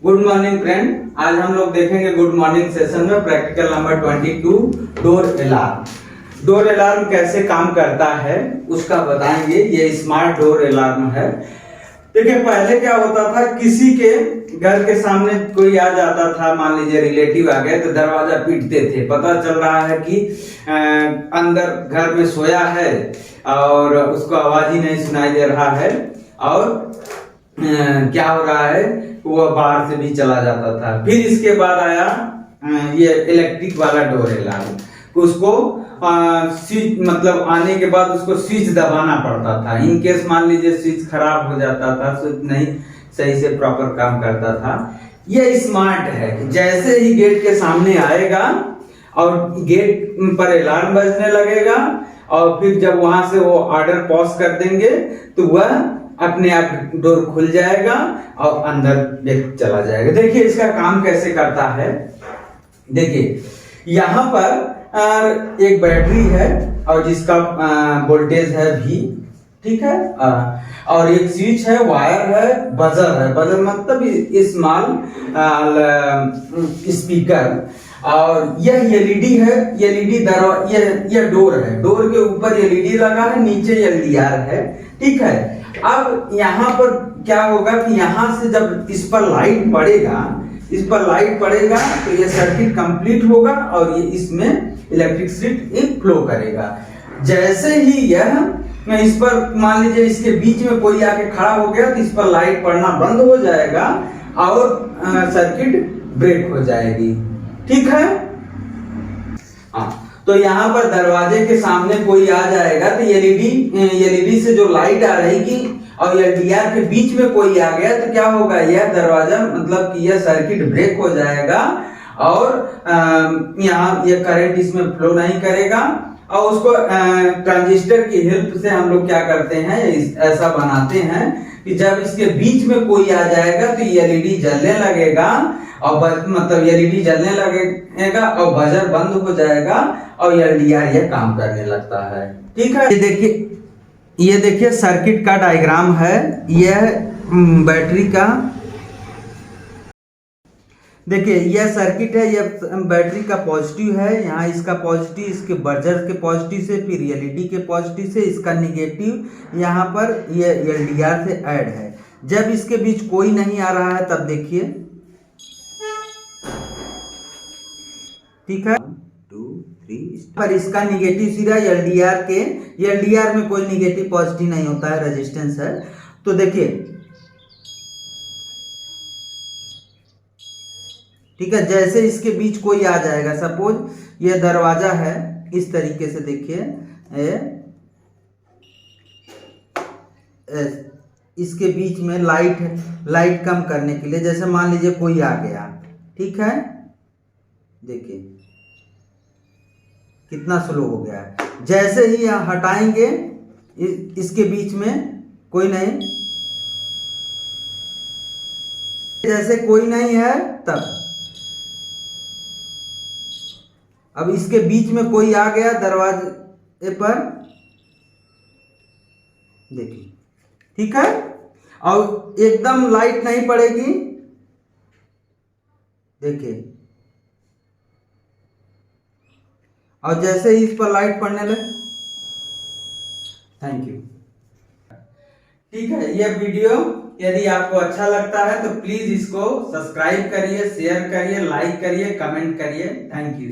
Good morning friend. आज हम लोग देखेंगे गुड मॉर्निंग सेशन में practical number 22 door alarm. Door alarm कैसे काम करता है उसका बताएंगे। ये स्मार्ट डोर अलार्म है। देखिए पहले क्या होता था, किसी के घर के सामने कोई आ जाता था, मान लीजिए रिलेटिव आ गए तो दरवाजा पीटते थे। पता चल रहा है कि अंदर घर में सोया है और उसको आवाज ही नहीं सुनाई दे रहा है और क्या हो रहा है, वो बाहर से भी चला जाता था। फिर इसके बाद आया ये इलेक्ट्रिक वाला डोर अलार्म। उसको स्विच मतलब आने के बाद उसको स्विच दबाना पड़ता था। इन केस मान लीजिए स्विच खराब हो जाता था, स्विच नहीं सही से प्रॉपर काम करता था। ये स्मार्ट है, जैसे ही गेट के सामने आएगा और गेट पर अलार्म बजने लगेगा और फिर जब वहां से वो ऑर्डर पॉज कर देंगे तो वह अपने आप डोर खुल जाएगा और अंदर व्यक्ति चला जाएगा। देखिए इसका काम कैसे करता है। देखिए यहाँ पर एक बैटरी है और जिसका वोल्टेज है V, ठीक है, और एक स्विच है, वायर है, बजर है। बजर मतलब स्मॉल स्पीकर। और यह एलईडी है। एलईडी यह डोर है। डोर के ऊपर एलईडी लगा है, नीचे एलडीआर है, ठीक है। अब यहाँ पर क्या होगा कि यहाँ से जब इस पर लाइट पड़ेगा तो ये सर्किट कंप्लीट होगा और ये इसमें इलेक्ट्रिसिटी फ्लो करेगा। जैसे ही यह इस पर मान लीजिए इसके बीच में कोई आके खड़ा हो गया तो इस पर लाइट पड़ना बंद हो जाएगा और सर्किट ब्रेक हो जाएगी, ठीक है। तो यहाँ पर दरवाजे के सामने कोई आ जाएगा तो एलईडी से जो लाइट आ रहेगी और एलडीआर के बीच में कोई आ गया तो क्या होगा, यह दरवाजा मतलब कि यह सर्किट ब्रेक हो जाएगा और यहाँ यह करंट इसमें फ्लो नहीं करेगा। और उसको ट्रांजिस्टर की हेल्प से हम लोग क्या करते हैं, ऐसा बनाते हैं कि जब इसके बीच में कोई आ जाएगा तो एलईडी जलने लगेगा और मतलब एलईडी जलने लगेगा और बजर बंद हो जाएगा और एलडीआर यह काम करने लगता है, ठीक है। ये देखिए सर्किट का डायग्राम है। यह बैटरी का, देखिए यह सर्किट है। यह बैटरी का पॉजिटिव है, यहाँ इसका पॉजिटिव इसके बजर के पॉजिटिव से, फिर एलईडी के पॉजिटिव से इसका निगेटिव यहाँ पर ये एलडीआर से ऐड है। जब इसके बीच कोई नहीं आ रहा है तब देखिए, ठीक है, 2 3 पर इसका निगेटिव सिरा एलडीआर के, एलडीआर में कोई निगेटिव पॉजिटिव नहीं होता है, रेजिस्टेंस है। तो देखिए, ठीक है, जैसे इसके बीच कोई आ जाएगा, सपोज ये दरवाजा है, इस तरीके से देखिए इसके बीच में लाइट कम करने के लिए, जैसे मान लीजिए कोई आ गया, ठीक है, देखिए कितना स्लो हो गया है। जैसे ही यहाँ हटाएंगे इसके बीच में कोई नहीं, जैसे कोई नहीं है तब, अब इसके बीच में कोई आ गया दरवाजे पर, देखिए, ठीक है, और एकदम लाइट नहीं पड़ेगी, देखिए, और जैसे ही इस पर लाइट पड़ने लगे, थैंक यू, ठीक है। यह वीडियो यदि आपको अच्छा लगता है तो प्लीज इसको सब्सक्राइब करिए, शेयर करिए, लाइक करिए, कमेंट करिए। Thank you.